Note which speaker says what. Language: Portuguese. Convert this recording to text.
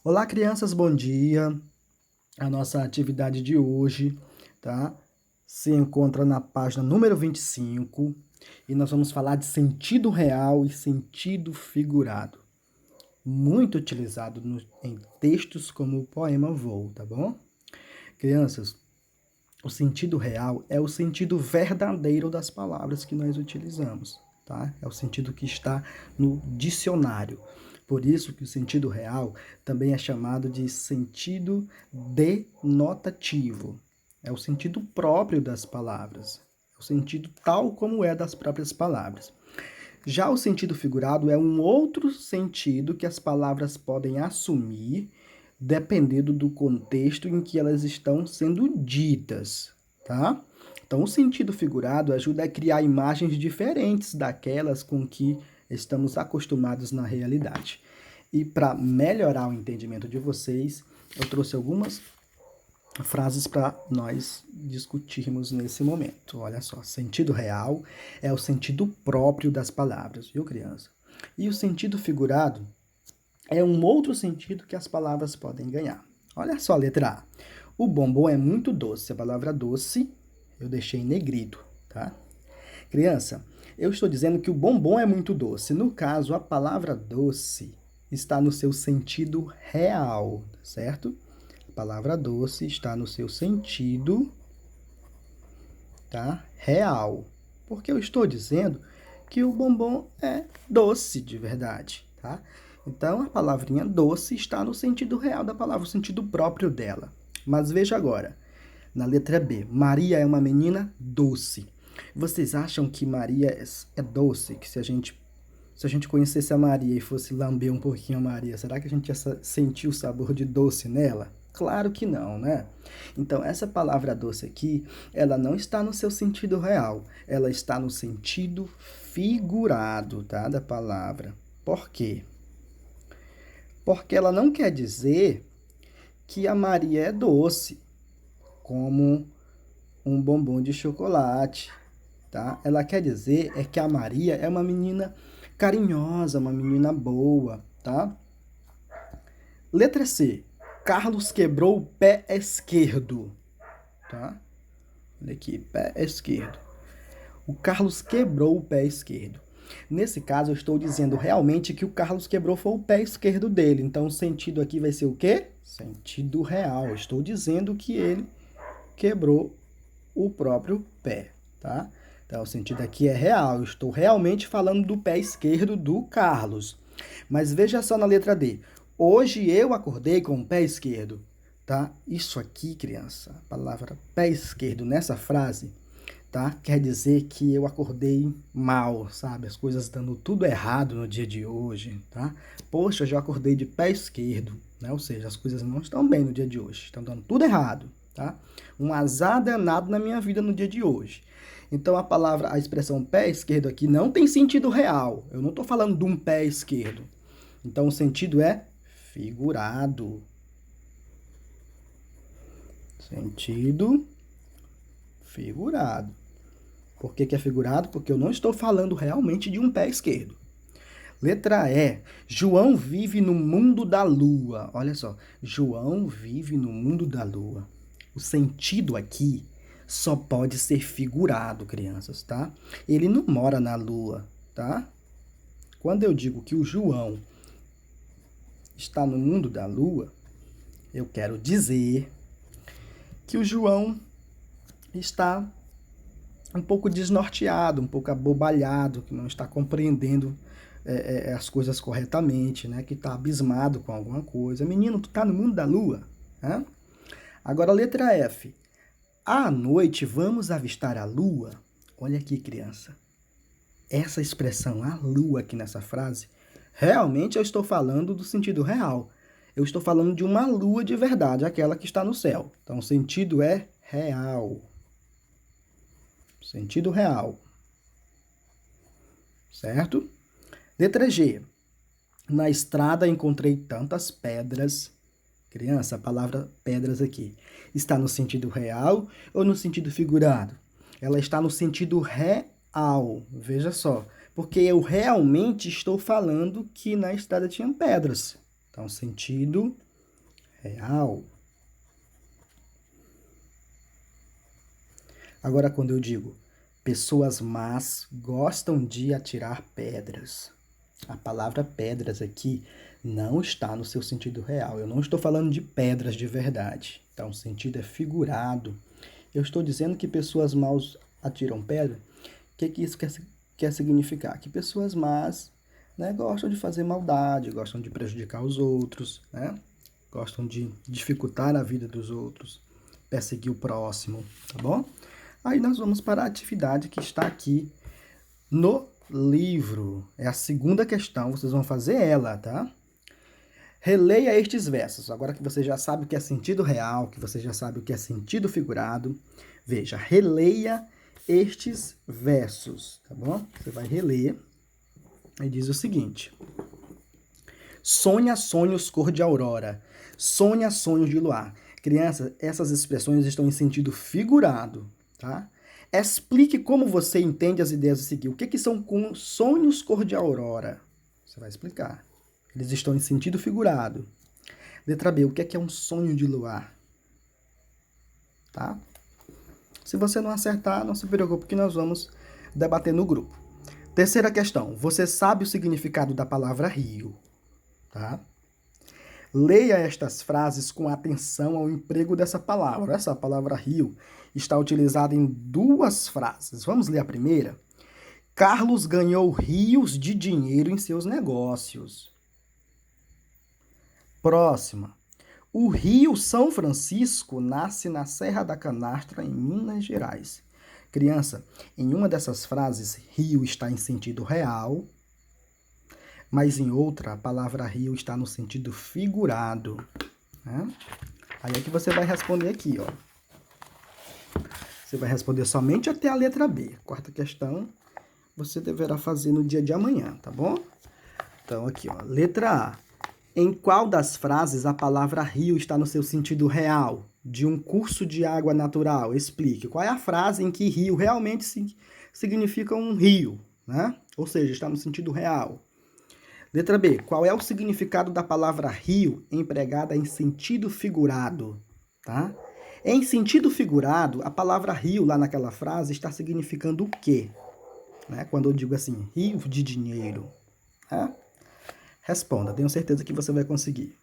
Speaker 1: Olá, crianças, bom dia. A nossa atividade de hoje, tá? Se encontra na página número 25 e nós vamos falar de sentido real e sentido figurado, muito utilizado em textos como o poema Voo, tá bom? Crianças, o sentido real é o sentido verdadeiro das palavras que nós utilizamos, tá? É o sentido que está no dicionário. Por isso que o sentido real também é chamado de sentido denotativo. É o sentido próprio das palavras. É o sentido tal como é das próprias palavras. Já o sentido figurado é um outro sentido que as palavras podem assumir dependendo do contexto em que elas estão sendo ditas, tá? Então, o sentido figurado ajuda a criar imagens diferentes daquelas com que estamos acostumados na realidade. E para melhorar o entendimento de vocês, eu trouxe algumas frases para nós discutirmos nesse momento. Olha só, sentido real é o sentido próprio das palavras, viu, criança? E o sentido figurado é um outro sentido que as palavras podem ganhar. Olha só a letra A. O bombom é muito doce. A palavra doce eu deixei em negrito, tá? Criança, eu estou dizendo que o bombom é muito doce. No caso, a palavra doce está no seu sentido real, certo? A palavra doce está no seu sentido, tá? Real. Porque eu estou dizendo que o bombom é doce de verdade, tá? Então, a palavrinha doce está no sentido real da palavra, o sentido próprio dela. Mas veja agora, na letra B, Maria é uma menina doce. Vocês acham que Maria é doce? Que se a gente conhecesse a Maria e fosse lamber um pouquinho a Maria, será que a gente ia sentir o sabor de doce nela? Claro que não, né? Então, essa palavra doce aqui, ela não está no seu sentido real, ela está no sentido figurado, tá? Da palavra. Por quê? Porque ela não quer dizer que a Maria é doce, como um bombom de chocolate, tá? Ela quer dizer é que a Maria é uma menina carinhosa, uma menina boa, tá? Letra C. Carlos quebrou o pé esquerdo, tá? Olha aqui, pé esquerdo. O Carlos quebrou o pé esquerdo. Nesse caso, eu estou dizendo realmente que o Carlos quebrou foi o pé esquerdo dele. Então, o sentido aqui vai ser o quê? Sentido real. Eu estou dizendo que ele quebrou o próprio pé, tá? Então, o sentido aqui é real. Eu estou realmente falando do pé esquerdo do Carlos. Mas veja só na letra D. Hoje eu acordei com o pé esquerdo, tá? Isso aqui, criança, a palavra pé esquerdo nessa frase, tá? Quer dizer que eu acordei mal, sabe? As coisas dando tudo errado no dia de hoje, tá? Poxa, eu já acordei de pé esquerdo, né? Ou seja, as coisas não estão bem no dia de hoje, estão dando tudo errado, tá? Um azar danado na minha vida no dia de hoje. Então a expressão pé esquerdo aqui não tem sentido real. Eu não estou falando de um pé esquerdo. Então o sentido é figurado. Sentido figurado. Por que é figurado? Porque eu não estou falando realmente de um pé esquerdo. Letra E. João vive no mundo da lua. Olha só. João vive no mundo da lua. O sentido aqui só pode ser figurado, crianças, tá? Ele não mora na lua, tá? Quando eu digo que o João está no mundo da lua, eu quero dizer que o João está um pouco desnorteado, um pouco abobalhado, que não está compreendendo as coisas corretamente, né? Que está abismado com alguma coisa. Menino, tu está no mundo da lua, né? Agora, letra F. À noite vamos avistar a lua. Olha aqui, criança. Essa expressão, a lua, aqui nessa frase, realmente eu estou falando do sentido real. Eu estou falando de uma lua de verdade, aquela que está no céu. Então, o sentido é real. Sentido real. Certo? Letra G. Na estrada encontrei tantas pedras. Criança, a palavra pedras aqui está no sentido real ou no sentido figurado? Ela está no sentido real. Veja só. Porque eu realmente estou falando que na estrada tinha pedras. Então, sentido real. Agora, quando eu digo pessoas más gostam de atirar pedras, a palavra pedras aqui não está no seu sentido real. Eu não estou falando de pedras de verdade. Então, o sentido é figurado. Eu estou dizendo que pessoas más atiram pedra. O que isso quer significar? Que pessoas más, né, gostam de fazer maldade, gostam de prejudicar os outros, né? Gostam de dificultar a vida dos outros, perseguir o próximo, tá bom? Aí nós vamos para a atividade que está aqui no livro. É a segunda questão, vocês vão fazer ela, tá? Releia estes versos. Agora que você já sabe o que é sentido real, que você já sabe o que é sentido figurado, veja, releia estes versos, tá bom? Você vai reler e diz o seguinte: sonha sonhos cor de aurora, sonha sonhos de luar. Criança, essas expressões estão em sentido figurado, tá? Explique como você entende as ideias a seguir. O que são sonhos cor de aurora? Você vai explicar. Eles estão em sentido figurado. Letra B, o que é um sonho de luar? Tá? Se você não acertar, não se preocupe que nós vamos debater no grupo. Terceira questão. Você sabe o significado da palavra rio? Tá? Leia estas frases com atenção ao emprego dessa palavra. Essa palavra rio está utilizada em duas frases. Vamos ler a primeira? Carlos ganhou rios de dinheiro em seus negócios. Próxima. O rio São Francisco nasce na Serra da Canastra, em Minas Gerais. Criança, em uma dessas frases, rio está em sentido real, mas em outra, a palavra rio está no sentido figurado. Né? Aí é que você vai responder aqui, ó. Você vai responder somente até a letra B. Quarta questão, você deverá fazer no dia de amanhã, tá bom? Então, aqui, ó, letra A. Em qual das frases a palavra rio está no seu sentido real? De um curso de água natural. Explique. Qual é a frase em que rio realmente significa um rio, né? Ou seja, está no sentido real. Letra B. Qual é o significado da palavra rio empregada em sentido figurado? Tá? Em sentido figurado, a palavra rio lá naquela frase está significando o quê? Né? Quando eu digo assim, rio de dinheiro. Né? Responda, tenho certeza que você vai conseguir.